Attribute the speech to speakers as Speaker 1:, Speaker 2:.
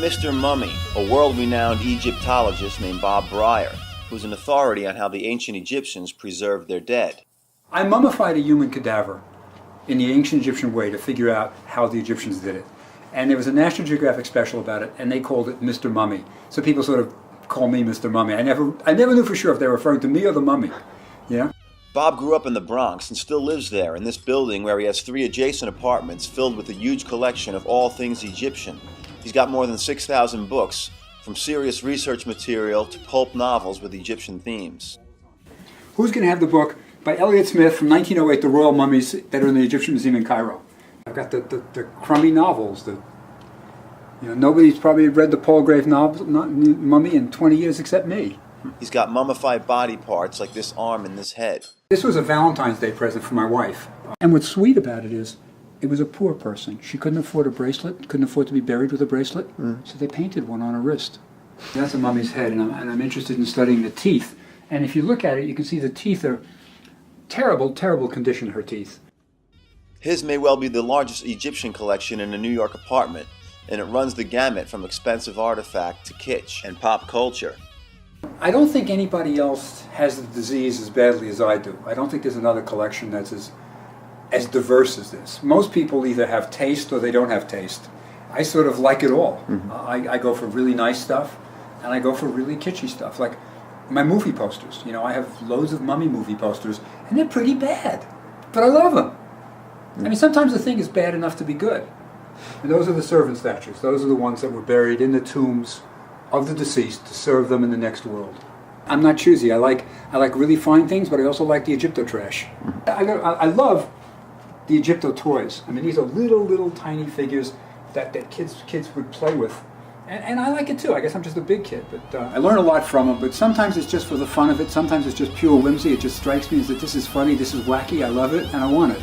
Speaker 1: Mr. Mummy, a world-renowned Egyptologist named Bob Breyer, who's an authority on how the ancient Egyptians preserved their dead.
Speaker 2: I mummified a human cadaver in the ancient Egyptian way to figure out how the Egyptians did it. And there was a National Geographic special about it, and they called it Mr. Mummy. So people sort of call me Mr. Mummy. I never knew for sure if they were referring to me or the mummy. Yeah?
Speaker 1: Bob grew up in the Bronx and still lives there in this building where he has 3 adjacent apartments filled with a huge collection of all things Egyptian. He's got more than 6,000 books, from serious research material to pulp novels with Egyptian themes.
Speaker 2: Who's going to have the book by Elliott Smith from 1908, The Royal Mummies, that are in the Egyptian Museum in Cairo? I've got the crummy novels. Nobody's probably read the Paul Grave mummy in 20 years except me.
Speaker 1: He's got mummified body parts like this arm and this head.
Speaker 2: This was a Valentine's Day present for my wife. And what's sweet about it is, it was a poor person. She couldn't afford a bracelet, couldn't afford to be buried with a bracelet, so they painted one on her wrist. That's a mummy's head, and I'm interested in studying the teeth. And if you look at it, you can see the teeth are terrible, terrible condition, her teeth.
Speaker 1: His may well be the largest Egyptian collection in a New York apartment, and it runs the gamut from expensive artifact to kitsch and pop culture.
Speaker 2: I don't think anybody else has the disease as badly as I do. I don't think there's another collection that's as diverse as this. Most people either have taste or they don't have taste. I sort of like it all. I go for really nice stuff, and I go for really kitschy stuff. Like my movie posters. I have loads of mummy movie posters, and they're pretty bad, but I love them. I mean, sometimes the thing is bad enough to be good. And those are the servant statues. Those are the ones that were buried in the tombs of the deceased to serve them in the next world. I'm not choosy. I like really fine things, but I also like the Egypto trash. I love the Egypto toys. I mean, these are little tiny figures that kids would play with. And I like it too. I guess I'm just a big kid, but I learn a lot from them. But sometimes it's just for the fun of it. Sometimes it's just pure whimsy. It just strikes me as that this is funny, this is wacky, I love it, and I want it.